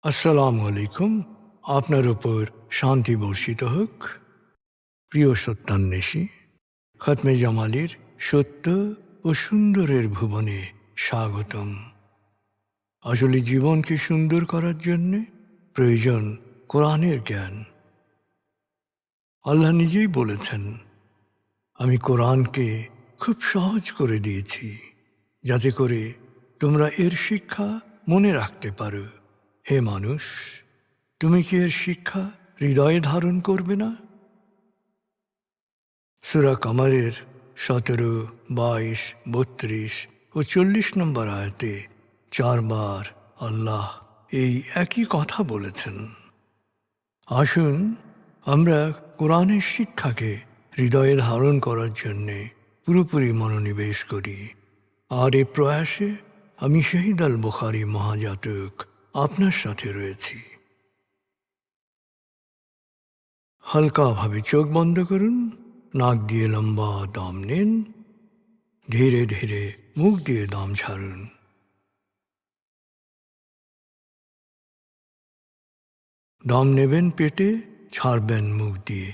আসসালামু আলাইকুম। আপনার উপর শান্তি বর্ষিত হোক। প্রিয় সত্যান্বেষী, খতমে জামালির সত্য ও সুন্দরের ভুবনে স্বাগতম। আসলে জীবনকে সুন্দর করার জন্য প্রয়োজন কোরআনের জ্ঞান। আল্লাহ নিজেই বলেছেন, আমি কোরআনকে খুব সহজ করে দিয়েছি যাতে করে তোমরা এর শিক্ষা মনে রাখতে পারো। হে মানুষ, তুমি কি এর শিক্ষা হৃদয়ে ধারণ করবে না? সূরা কামারের 17, 22, 32 ও 40 নম্বর আয়াতে 4 বার আল্লাহ এই একই কথা বলেছেন। আসুন আমরা কোরআনের শিক্ষাকে হৃদয়ে ধারণ করার জন্যে পুরোপুরি মনোনিবেশ করি। আর এ প্রয়াসে আমি শহীদ আল বুখারী মহাজাতক আপনার সাথে রয়েছি। হালকাভাবে চোখ বন্ধ করুন, নাক দিয়ে লম্বা দম নিন, ধীরে ধীরে মুখ দিয়ে দম ছাড়ুন। দম নেবেন পেটে, ছাড়বেন মুখ দিয়ে।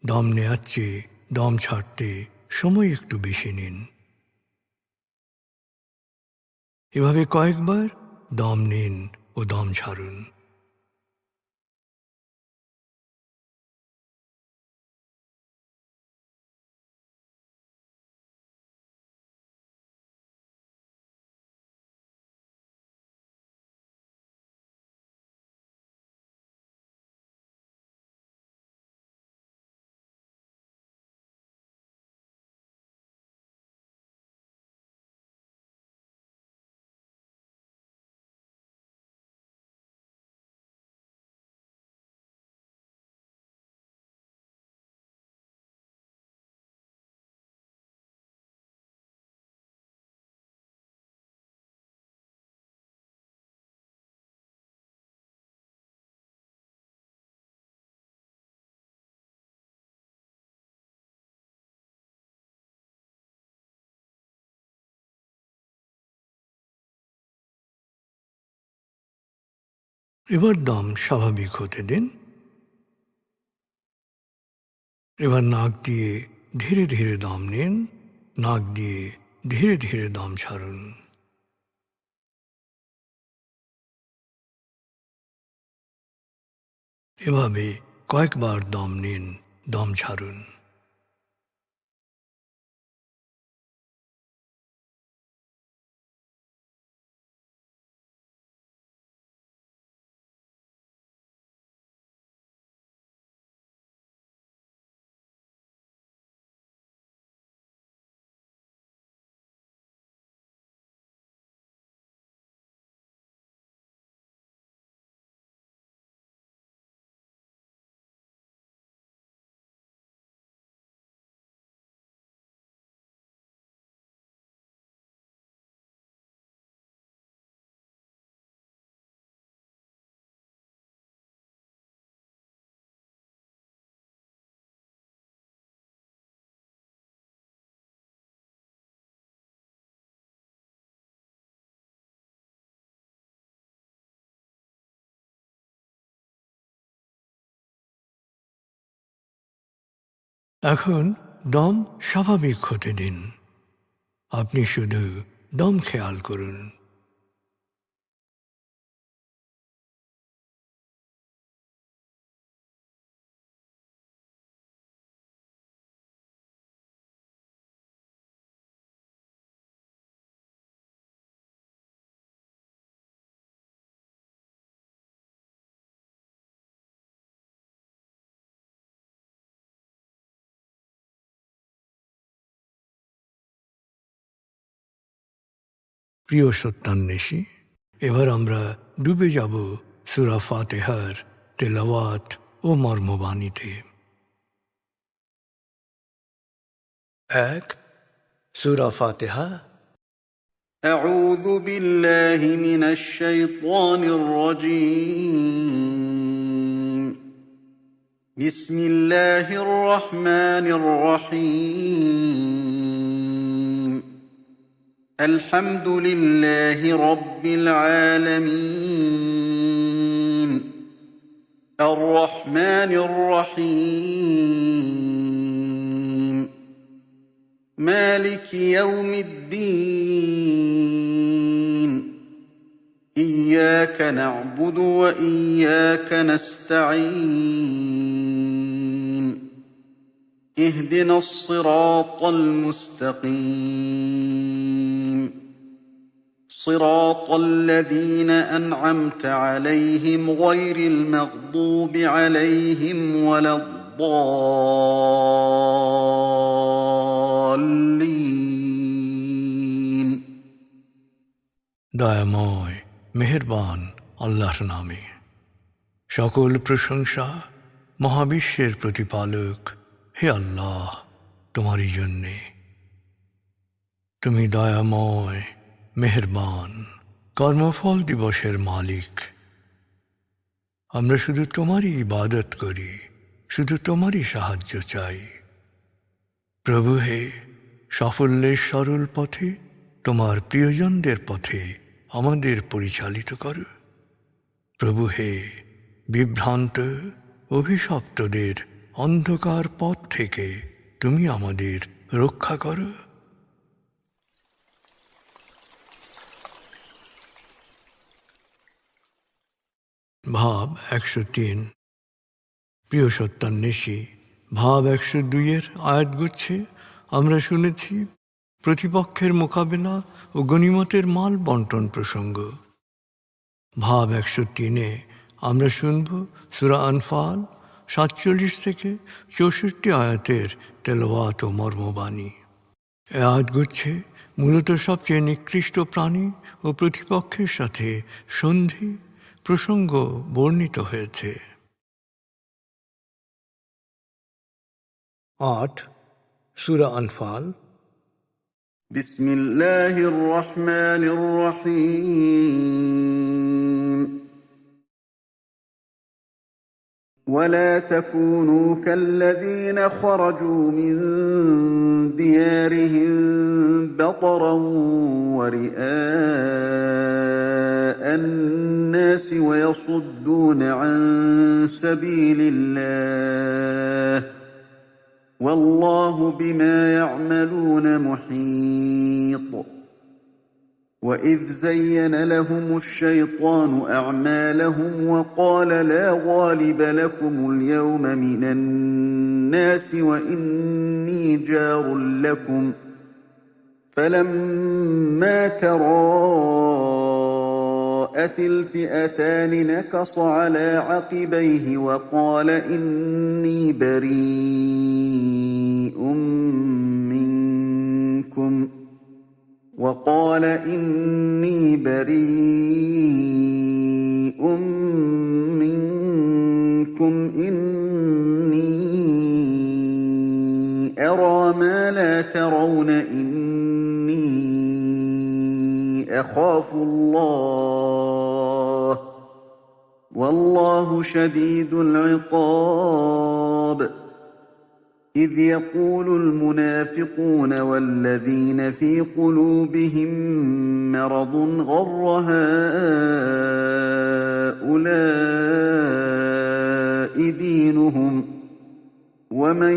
দম নেওয়ার চেয়ে দম ছাড়তে সময় একটু বেশি নিন। এভাবে কয়েকবার দম নিন ও দম ছাড়ুন। এবার দম স্বাভাবিক হতে দিন। এবার নাক দিয়ে ধীরে ধীরে দম নিন, নাক দিয়ে ধীরে ধীরে দম ছাড়ুন। এভাবে কয়েকবার দম নিন, দম ছাড়ুন। এখন দম স্বাভাবিক হতে দিন। আপনি শুধু দম খেয়াল করুন। প্রিয় সত্যান্বেষী, এবার আমরা ডুবে যাব সূরা ফাতিহার তেলাওয়াত ও মর্মবাণীতে। 1, সূরা ফাতিহা। أعوذ بالله من الشيطان الرجيم. بسم الله الرحمن الرحيم. الحمد لله رب العالمين. الرحمن الرحيم مالك يوم الدين إياك نعبد وإياك نستعين اهدنا الصراط المستقيم صراط الذين أنعمت عليهم غير المغضوب عليهم ولا الضالين দয়াময় মেহেরবান আল্লাহর নামে। সকল প্রশংসা মহাবিশ্বের প্রতিপালক হে আল্লাহ তোমারই জন্যে। তুমি দয়াময় মেহেরবান কর্মফল দিবসের মালিক। আমরা শুধু তোমারই ইবাদত করি, শুধু তোমারই সাহায্য চাই। প্রভু হে, সাফল্যের সরল পথে তোমার প্রিয়জনদের পথে আমাদের পরিচালিত করো। প্রভু হে, বিভ্রান্ত অভিশপ্তদের অন্ধকার পথ থেকে তুমি আমাদের রক্ষা করো। ভাব 103। প্রিয় সত্যান্বেষী, ভাব 102-এর আয়াতগুচ্ছে আমরা শুনেছি প্রতিপক্ষের মোকাবেলা ও গনিমতের মাল বন্টন প্রসঙ্গ। ভাব 103-এ আমরা শুনব সূরা আনফাল 47 থেকে 64 আয়াতের তেলাওয়াত ও মর্মবাণী। এ আয়াতগুচ্ছে মূলত সবচেয়ে নিকৃষ্ট প্রাণী ও প্রতিপক্ষের সাথে সন্ধি প্রসঙ্গ বর্ণিত হয়েছে। 8 সূরা আনফাল। بسم الله الرحمن الرحيم ولا تكونوا كالذين خرجوا من ديارهم بطرا ورئاء الناس ويصدون عن سبيل الله والله بما يعملون محيط وإذ زين لهم الشيطان أعمالهم وقال لا غالب لكم اليوم من الناس وإني جار لكم فلما تراءت الفئتان نكص على عقبيه وقال إني بريء منكم إني أرى ما لا ترون إني أخاف الله والله شديد العقاب إذ يقول المنافقون والذين في قلوبهم مرض غر هؤلاء دينهم ومن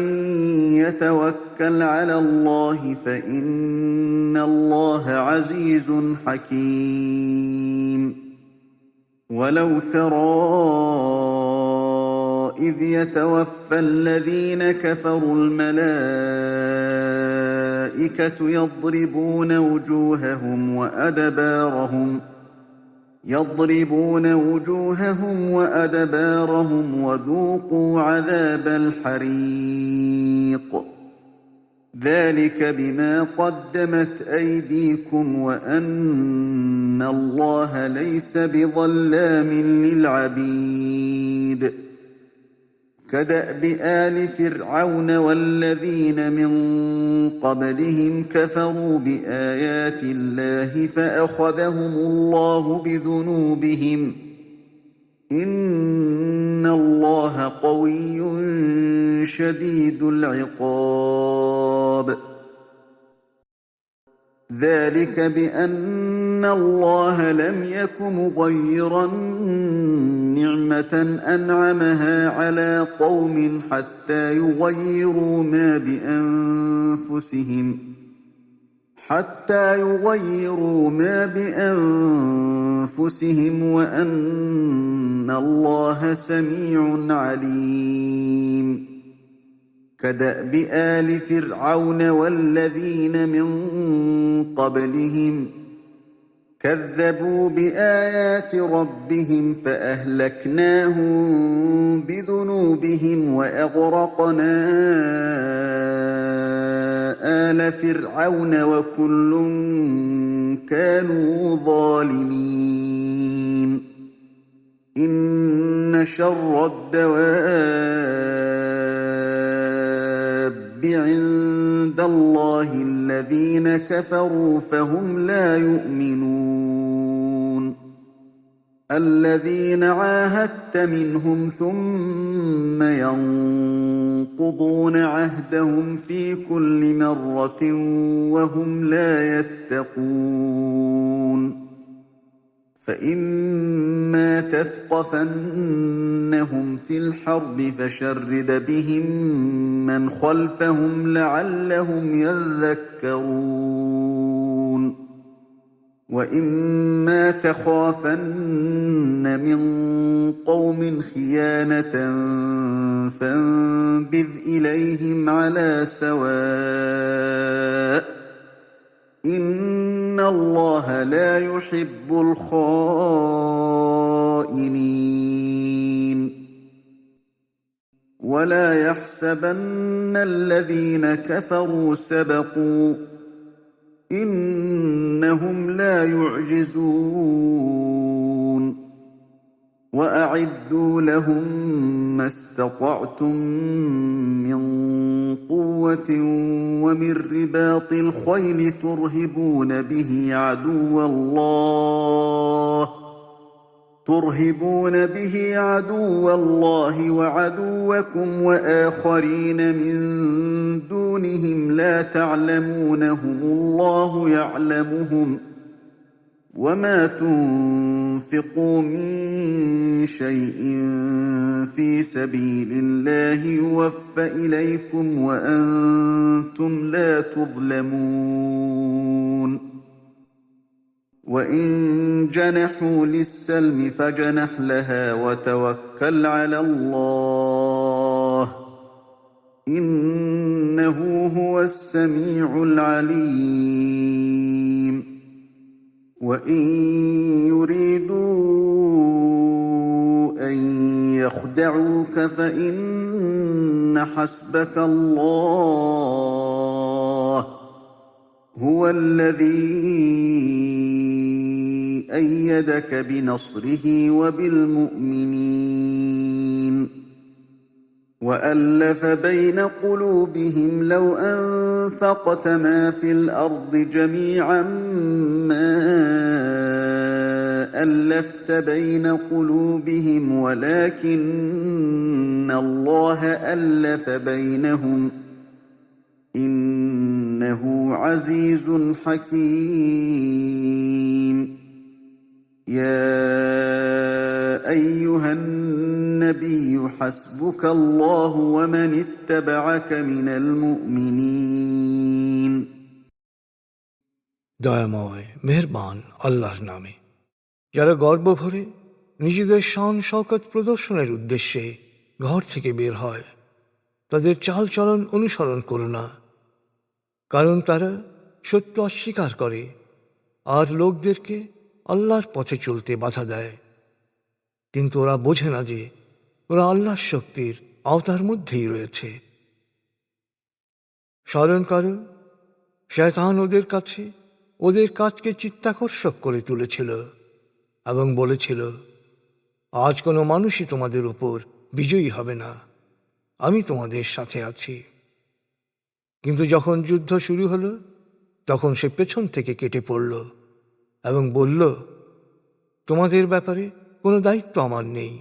يتوكل على الله فإن الله عزيز حكيم ولو ترى إذ يتوفى الذين كفروا الملائكة يضربون وجوههم وأدبارهم وذوقوا عذاب الحريق ذلك بما قدمت أيديكم وأن الله ليس بظلام للعبيد كدأب آل فرعون والذين من قبلهم كفروا بآيات الله فأخذهم الله بذنوبهم إن الله قوي شديد العقاب ذلك بأن الله لم يك مغيرا نعمة أنعمها على قوم حتى يغيروا ما بأنفسهم وأن الله سميع عليم كدأب آل فرعون والذين من قبلهم كذبوا بآيات ربهم فأهلكناهم بذنوبهم وأغرقنا آل فرعون وكل كانوا ظالمين إن شر الدواب عند الله الذين كفروا فهم لا يؤمنون الذين عاهدت منهم ثم ينقضون عهدهم في كل مرة وهم لا يتقون فإما تثقفنهم في الحرب فشرد بهم من خلفهم لعلهم يذكرون وإما تخافن من قوم خيانة فانبذ إليهم على سواء إن الله لا يحب الخائنين ولا يحسبن الذين كفروا سبقوا إنهم لا يعجزون وأعدوا لهم ما استطعتم من قوة ومن رباط الخيل ترهبون به عدو الله وعدوكم وآخرين من دونهم لا تعلمونهم الله يعلمهم وما تنفقوا من شيء في سبيل الله يوفى إليكم وأنتم لا تظلمون وإن جنحوا للسلم فاجنح لها وتوكل على الله إنه هو السميع العليم وإن يريدوا أن يخدعوك فإن حسبك الله هو الذي أيدك بنصره وبالمؤمنين وألف بين قلوبهم لو أنفقت ما في الأرض جميعا ما ألفت بين قلوبهم ولكن الله ألف بينهم إنه عزيز حكيم يا أيها النبي حسبك الله ومن اتبعك من المؤمنين দয়াময় মেহেরবান আল্লাহর নামে যারা গর্ব ভরে নিজেদের শান শওকত প্রদর্শনের উদ্দেশ্যে ঘর থেকে বের হয় তাদের চালচলন অনুসরণ করো না, কারণ তারা সত্য অস্বীকার করে আর লোকদেরকে আল্লাহর পথে চলতে বাধা দেয়। কিন্তু ওরা বোঝে না যে ওরা আল্লাহর শক্তির আওতার মধ্যেই রয়েছে। স্মরণ করো, শয়তান ওদের কাছে ওদের কাজকে চিত্তাকর্ষক করে তুলেছিল এবং বলেছিল, আজ কোনো মানুষই তোমাদের উপর বিজয়ী হবে না, আমি তোমাদের সাথে আছি। কিন্তু যখন যুদ্ধ শুরু হলো তখন সে পেছন থেকে কেটে পড়ল এবং বলল, তোমাদের ব্যাপারে কোনো দায়িত্ব আমার নেই।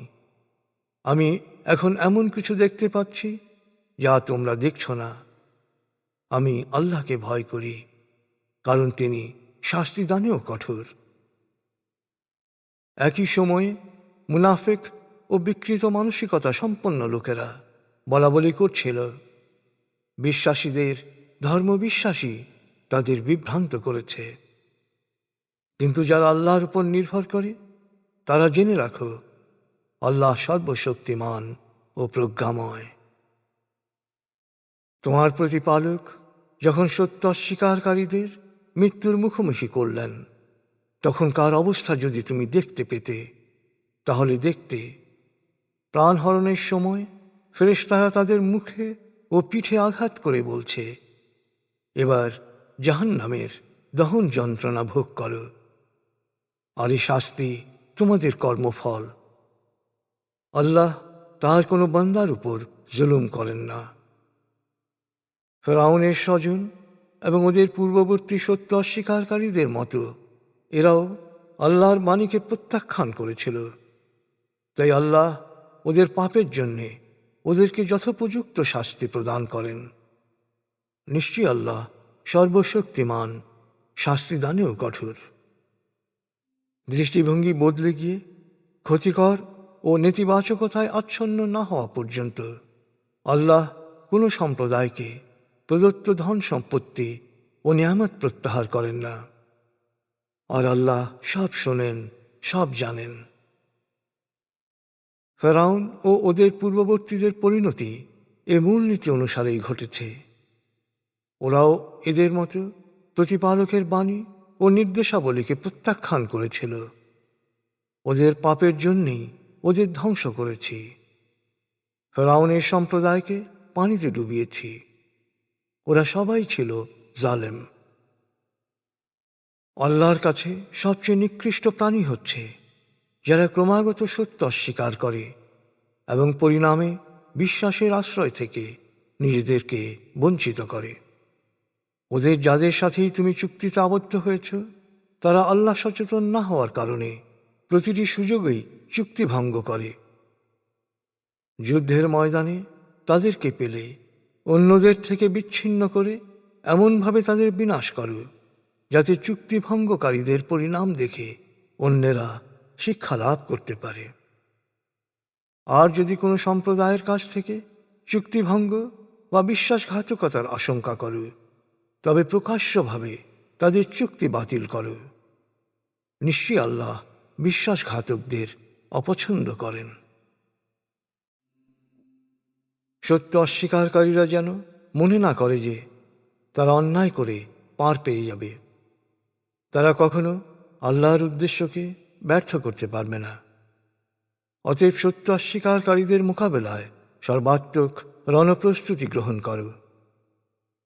আমি এখন এমন কিছু দেখতে পাচ্ছি যা তোমরা দেখছো না। আমি আল্লাহকে ভয় করি, কারণ তিনি শাস্তিদানেও কঠোর। একই সময়ে মুনাফিক ও বিকৃত মানসিকতা সম্পন্ন লোকেরা বলাবলি করছিল, বিশ্বাসীদের ধর্মবিশ্বাসী তাদের বিভ্রান্ত করেছে। কিন্তু যারা আল্লাহর উপর নির্ভর করে তারা জেনে রাখো, আল্লাহ সর্বশক্তিমান ও প্রজ্ঞাময়। তোমার প্রতিপালক যখন সত্য অস্বীকারীদের মৃত্যুর মুখোমুখি করলেন, তখনকার অবস্থা যদি তুমি দেখতে পেতে তাহলে দেখতে, প্রাণহরণের সময় ফেরেশতারা তাদের মুখে ও পিঠে আঘাত করে বলছে, এবার জাহান্নামের দহন যন্ত্রণা ভোগ করো, আর এই শাস্তি তোমাদের কর্মফল। আল্লাহ তার কোনো বান্দার উপর জুলুম করেন না। ফেরাউনের স্বজন এবং ওদের পূর্ববর্তী সত্য অস্বীকারীদের মতো এরাও আল্লাহর বাণীকে প্রত্যাখ্যান করেছিল। তাই আল্লাহ ওদের পাপের জন্যে ওদেরকে যথোপযুক্ত শাস্তি প্রদান করেন। নিশ্চয়ই আল্লাহ সর্বশক্তিমান, শাস্তিদানেও কঠোর। দৃষ্টিভঙ্গি বদলে গিয়ে ক্ষতিকর ও নেতিবাচকতায় আচ্ছন্ন না হওয়া পর্যন্ত আল্লাহ কোনো সম্প্রদায়কে প্রদত্ত ধন সম্পত্তি ও নিয়ামত প্রত্যাহার করেন না। আর আল্লাহ সব শোনেন, সব জানেন। ফেরাউন ও ওদের পূর্ববর্তীদের পরিণতি এ মূলনীতি অনুসারেই ঘটেছে। ওরাও এদের মতো প্রতিপালকের বাণী ও নির্দেশাবলীকে প্রত্যাখ্যান করেছিল। ওদের পাপের জন্যেই ওদের ধ্বংস করেছি। ফেরাউনের সম্প্রদায়কে পানিতে ডুবিয়েছি। ওরা সবাই ছিল জালেম। আল্লাহর কাছে সবচেয়ে নিকৃষ্ট প্রাণী হচ্ছে যারা ক্রমাগত সত্য অস্বীকার করে এবং পরিণামে বিশ্বাসের আশ্রয় থেকে নিজেদেরকে বঞ্চিত করে। ওদের যাদের সাথেই তুমি চুক্তিতে আবদ্ধ হয়েছ, তারা আল্লাহ সচেতন না হওয়ার কারণে প্রতিটি সুযোগেই চুক্তি ভঙ্গ করে। যুদ্ধের ময়দানে তাদেরকে পেলে অন্যদের থেকে বিচ্ছিন্ন করে এমনভাবে তাদের বিনাশ করো যাতে চুক্তি ভঙ্গকারীদের পরিণাম দেখে অন্যেরা শিক্ষা লাভ করতে পারে। আর যদি কোনো সম্প্রদায়ের কাছ থেকে চুক্তিভঙ্গ বা বিশ্বাসঘাতকতার আশঙ্কা করো, তবে প্রকাশ্যভাবে তাদের চুক্তি বাতিল করো। নিশ্চয়ই আল্লাহ বিশ্বাসঘাতকদের অপছন্দ করেন। সত্য অস্বীকারীরা যেন মনে না করে যে তারা অন্যায় করে পার পেয়ে যাবে। তারা কখনো আল্লাহর উদ্দেশ্যকে ব্যর্থ করতে পারবে না। অতএব সত্য অস্বীকারীদের মোকাবেলায় সর্বাত্মক রণপ্রস্তুতি গ্রহণ করো।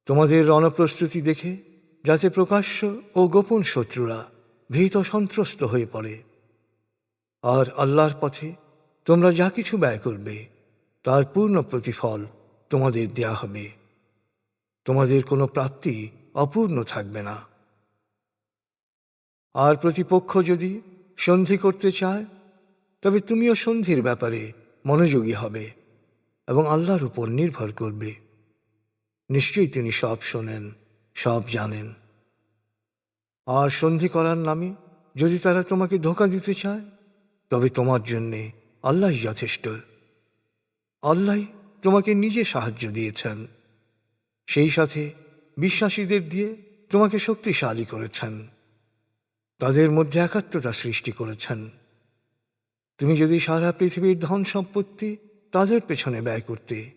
তোমাদের রণপ্রস্তুতি দেখে যাতে প্রকাশ্য ও গোপন শত্রুরা ভীত সন্ত্রস্ত হয়ে পড়ে। আর আল্লাহর পথে তোমরা যা কিছু ব্যয় করবে তার পূর্ণ প্রতিফল তোমাদের দেয়া হবে। তোমাদের কোনো প্রাপ্তি অপূর্ণ থাকবে না। আর প্রতিপক্ষ যদি সন্ধি করতে চায়, তবে তুমিও সন্ধির ব্যাপারে মনোযোগী হবে এবং আল্লাহর উপর নির্ভর করবে। নিশ্চয়ই তিনি সব শোনেন, সব জানেন। আর সন্ধি করার নামে যদি তারা তোমাকে ধোঁকা দিতে চায়, তবে তোমার জন্যে আল্লাহই যথেষ্ট। আল্লাহ তোমাকে নিজে সাহায্য দিয়েছেন, সেই সাথে বিশ্বাসীদের দিয়ে তোমাকে শক্তিশালী করেছেন, তাদের মধ্যে একাত্মতা সৃষ্টি করেছেন। তুমি যদি সারা পৃথিবীর ধন সম্পত্তি তাদের পেছনে ব্যয় করতে,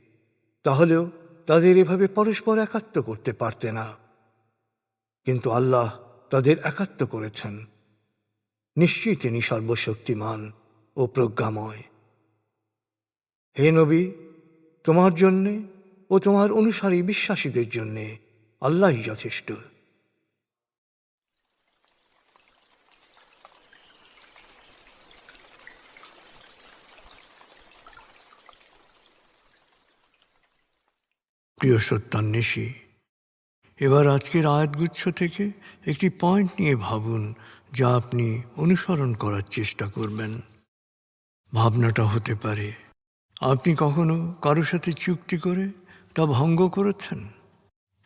তাহলেও তাদের এভাবে পরস্পর একাত্ম করতে পারতে না। কিন্তু আল্লাহ তাদের একাত্ম করেছেন। নিশ্চয়ই তিনি সর্বশক্তিমান ও প্রজ্ঞাময়। হে নবী, তোমার জন্যে ও তোমার অনুসারী বিশ্বাসীদের জন্যে আল্লাহই যথেষ্ট। প্রিয় সত্যান্বেষী, এবার আজকের আয়াতগুচ্ছ থেকে একটি পয়েন্ট নিয়ে ভাবুন যা আপনি অনুসরণ করার চেষ্টা করবেন। ভাবনাটা হতে পারে, আপনি কখনো কারোর সাথে চুক্তি করে তা ভঙ্গ করেছেন,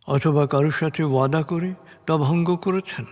অথবা কারোর সাথে ওয়াদা করে তা ভঙ্গ করেছেন।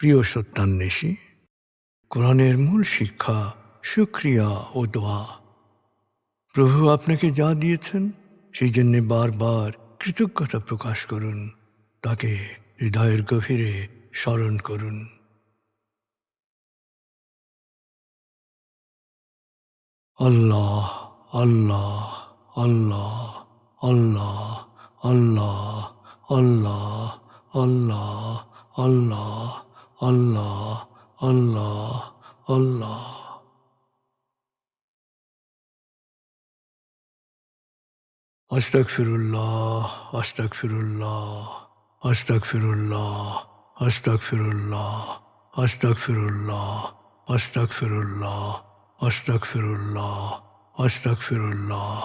প্রিয় সত্যান্বেষী, কোরআনের মূল শিক্ষা শুকরিয়া ও দোয়া। প্রভু আপনাকে যা দিয়েছেন সেই জন্যে বারবার কৃতজ্ঞতা প্রকাশ করুন, তাকে হৃদয়ের গভীরে স্মরণ করুন। আল্লাহ আল্লাহ আল্লাহ আল্লাহ আল্লাহ আল্লাহ আল্লাহ আল্লাহ আল্লাহ আল্লাহ আল্লাহ। আস্তাগফিরুল্লাহ আস্তাগফিরুল্লাহ আস্তাগফিরুল্লাহ আস্তাগফিরুল্লাহ আস্তাগফিরুল্লাহ আস্তাগফিরুল্লাহ আস্তাগফিরুল্লাহ আস্তাগফিরুল্লাহ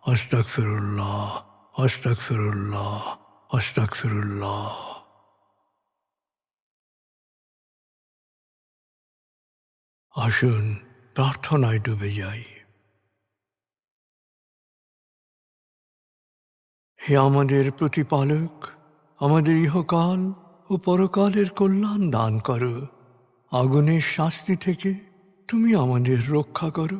আস্তাগফিরুল্লাহ আস্তাগফিরুল্লাহ আস্তাগফিরুল্লাহ। আসুন প্রার্থনায় ডুবে যাই। হে আমাদের প্রতিপালক, আমাদের ইহকাল ও পরকালের কল্যাণ দান করো। আগুনের শাস্তি থেকে তুমি আমাদের রক্ষা করো।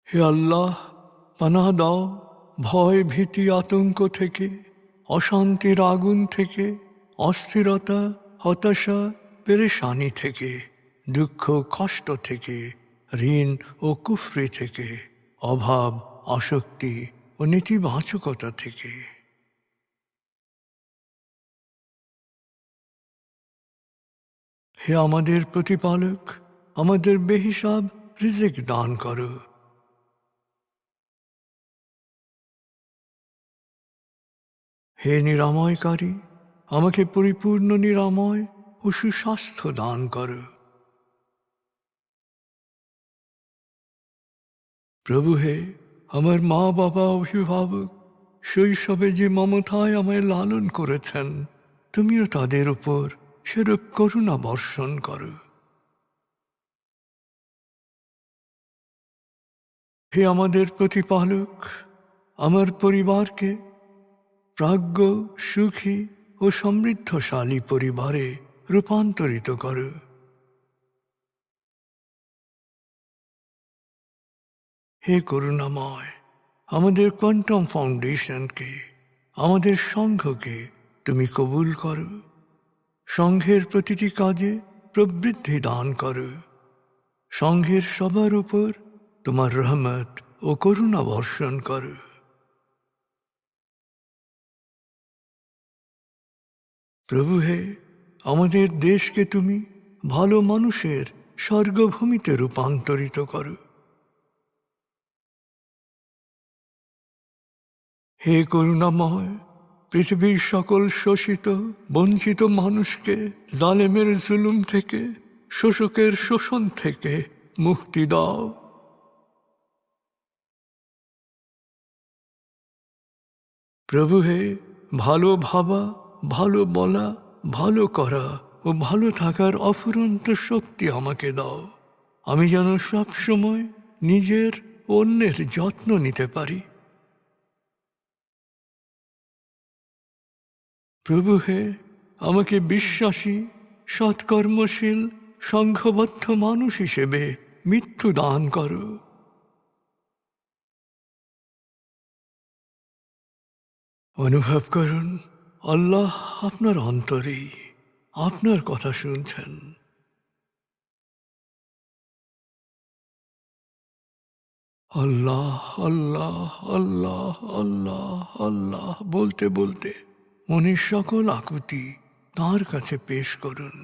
হে আল্লাহ, পানাহ দাও ভয় ভীতি আতঙ্ক থেকে, অশান্তির আগুন থেকে, অস্থিরতা হতাশা পেরেশানি থেকে, দুঃখ কষ্ট থেকে, ঋণ ও কুফরি থেকে, অভাব আসক্তি ও নেতিবাচকতা থেকে। হে আমাদের প্রতিপালক, আমাদের বেহিসাব রিজিক দান করো। হে নিরাময়কারী, আমাকে পরিপূর্ণ নিরাময় ও সুস্বাস্থ্য দান করো। প্রভু হে, আমার মা বাবা অভিভাবক শৈশবে যে মমতায় আমায় লালন করেছেন, তুমিও তাদের উপর সেরূপ করুণা বর্ষণ করো। হে আমাদের প্রতিপালক, আমার পরিবারকে প্রাজ্ঞ সুখী ও সমৃদ্ধশালী পরিবারে রূপান্তরিত করো। হে করুণাময়, আমাদের কোয়ান্টাম ফাউন্ডেশনকে, আমাদের সংঘকে তুমি কবুল করো। সংঘের প্রতিটি কাজে প্রবৃদ্ধি দান করো। সংঘের সবার উপর তোমার রহমত ও করুণা বর্ষণ করো। প্রভু হে, আমাদের দেশকে তুমি ভালো মানুষের স্বর্গভূমিতে রূপান্তরিত করো। হে করুণাময়, পৃথিবীর সকল শোষিত বঞ্চিত মানুষকে জালেমের জুলুম থেকে, শোষকের শোষণ থেকে মুক্তি দাও। প্রভু হে, ভালো ভাবা, ভালো বলা, ভালো করা ও ভালো থাকার অফুরন্ত শক্তি আমাকে দাও। আমি যেন সব সময় নিজের ও অন্যের যত্ন নিতে পারি। প্রভু হে, আমাকে বিশ্বাসী সৎকর্মশীল সংঘবদ্ধ মানুষ হিসেবে মৃত্যু দান করো। অনুভব করুন, আল্লাহ আপনার অন্তরেই আপনার কথা শুনছেন। আল্লাহ আল্লাহ আল্লাহ আল্লাহ আল্লাহ বলতে বলতে মনের সকল আকুতি তাঁর কাছে পেশ করুন।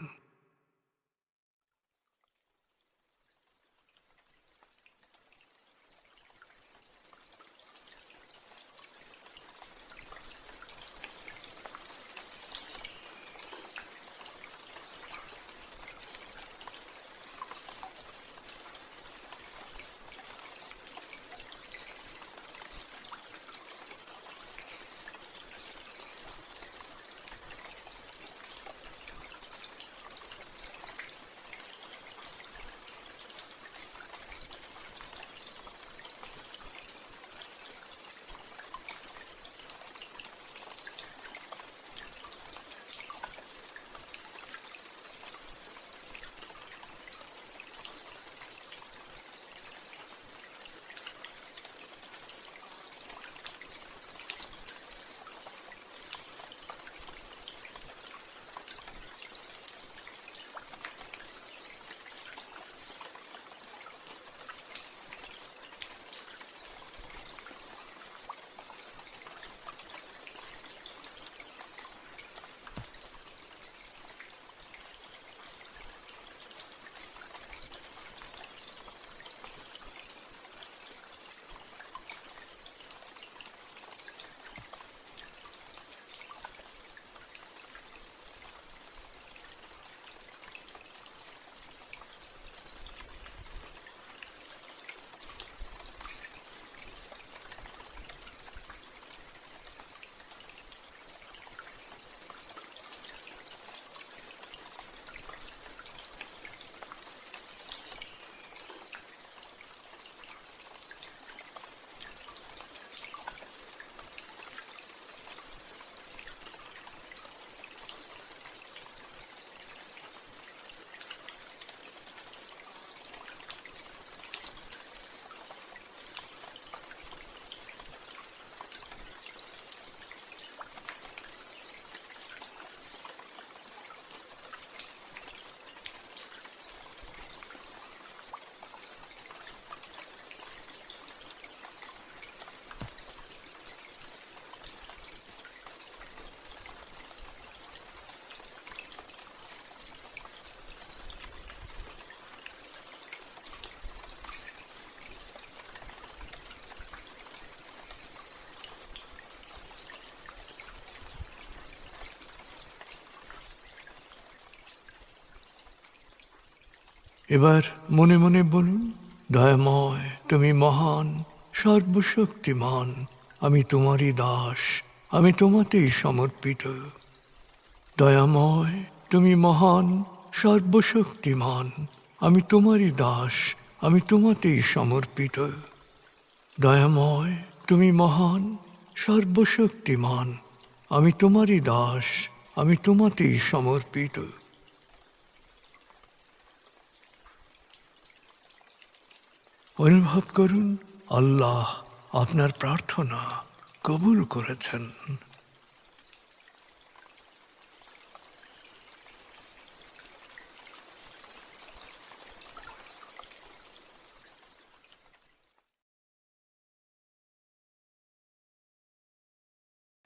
এবার মনে মনে বলুন, দয়াময় তুমি মহান, সর্বশক্তিমান, আমি তোমারই দাস, আমি তোমাতেই সমর্পিত। দয়াময় তুমি মহান, সর্বশক্তিমান, আমি তোমারই দাস, আমি তোমাতেই সমর্পিত। দয়াময় তুমি মহান, সর্বশক্তিমান, আমি তোমারই দাস, আমি তোমাতেই সমর্পিত। অনুভব করুন আল্লাহ আপনার প্রার্থনা কবুল করেছেন।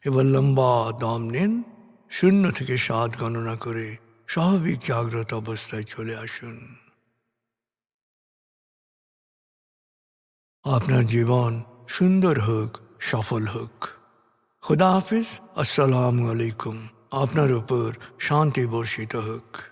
এবার লম্বা দম নিন, 0 থেকে 7 গণনা করে স্বাভাবিক জাগ্রত অবস্থায় চলে আসুন। আপনার জীবন সুন্দর হোক, সফল হোক। খুদা হাফিজ। আসসালামু আলাইকুম। আপনার উপর শান্তি বর্ষিত হোক।